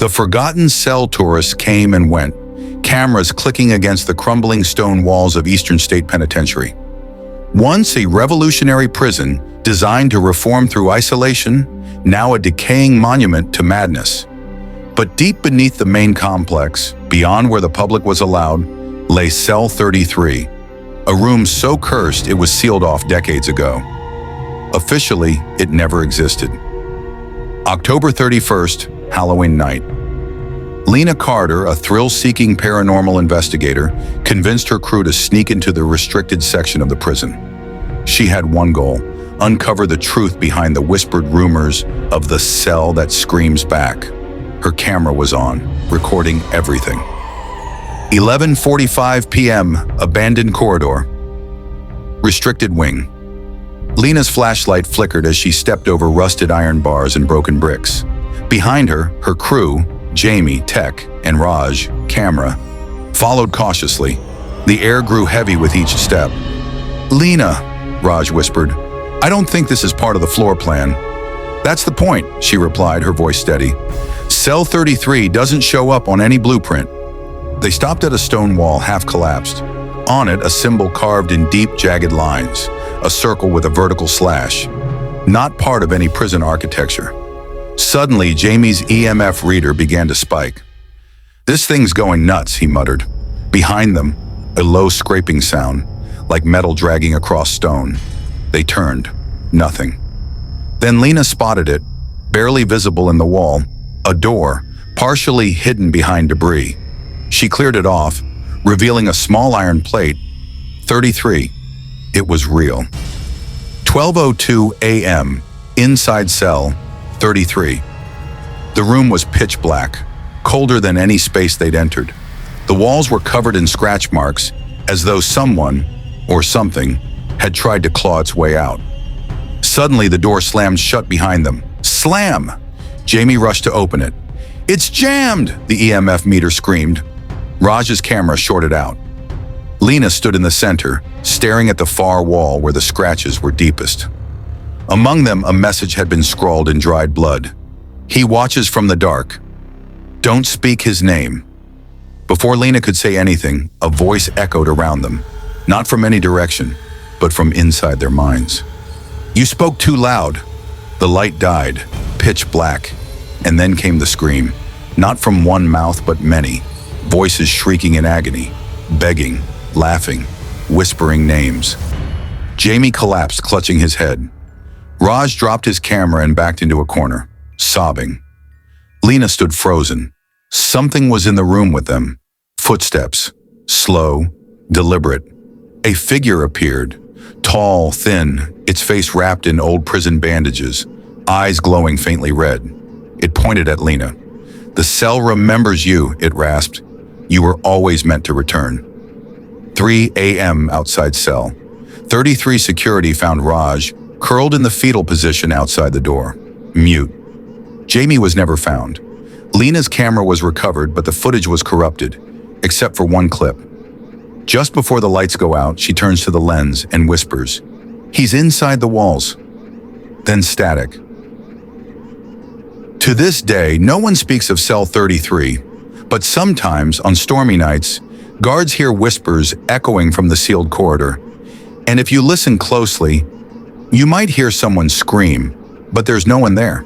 The forgotten cell tourists came and went, cameras clicking against the crumbling stone walls of Eastern State Penitentiary. Once a revolutionary prison designed to reform through isolation, now a decaying monument to madness. But deep beneath the main complex, beyond where the public was allowed, lay Cell 33, a room so cursed it was sealed off decades ago. Officially, it never existed. October 31st, Halloween night. Lena Carter, a thrill-seeking paranormal investigator, convinced her crew to sneak into the restricted section of the prison. She had one goal: uncover the truth behind the whispered rumors of the cell that screams back. Her camera was on, recording everything. 11:45 p.m., abandoned corridor. Restricted wing. Lena's flashlight flickered as she stepped over rusted iron bars and broken bricks. Behind her, her crew, Jamie, tech, and Raj, camera, followed cautiously. The air grew heavy with each step. "Lena," Raj whispered, "I don't think this is part of the floor plan." "That's the point," she replied, her voice steady. "Cell 33 doesn't show up on any blueprint." They stopped at a stone wall, half collapsed. On it, a symbol carved in deep, jagged lines, a circle with a vertical slash. Not part of any prison architecture. Suddenly, Jamie's EMF reader began to spike. "This thing's going nuts," he muttered. Behind them, a low scraping sound, like metal dragging across stone. They turned. Nothing. Then Lena spotted it, barely visible in the wall, a door, partially hidden behind debris. She cleared it off, revealing a small iron plate. 33. It was real. 12:02 a.m., inside cell 33. The room was pitch black, colder than any space they'd entered. The walls were covered in scratch marks, as though someone, or something, had tried to claw its way out. Suddenly, the door slammed shut behind them. Slam! Jamie rushed to open it. "It's jammed!" the EMF meter screamed. Raj's camera shorted out. Lena stood in the center, staring at the far wall where the scratches were deepest. Among them, a message had been scrawled in dried blood. "He watches from the dark. Don't speak his name." Before Lena could say anything, a voice echoed around them, not from any direction, but from inside their minds. "You spoke too loud." The light died, pitch black, and then came the scream, not from one mouth but many, voices shrieking in agony, begging, laughing, whispering names. Jamie collapsed, clutching his head. Raj dropped his camera and backed into a corner, sobbing. Lena stood frozen. Something was in the room with them. Footsteps, slow, deliberate. A figure appeared, tall, thin, its face wrapped in old prison bandages, eyes glowing faintly red. It pointed at Lena. "The cell remembers you," it rasped. "You were always meant to return." 3 a.m. outside cell. 33 security found Raj curled in the fetal position outside the door, mute. Jamie was never found. Lena's camera was recovered, but the footage was corrupted, except for one clip. Just before the lights go out, she turns to the lens and whispers, "He's inside the walls." Then static. To this day, no one speaks of Cell 33, but sometimes, on stormy nights, guards hear whispers echoing from the sealed corridor. And if you listen closely, you might hear someone scream, but there's no one there.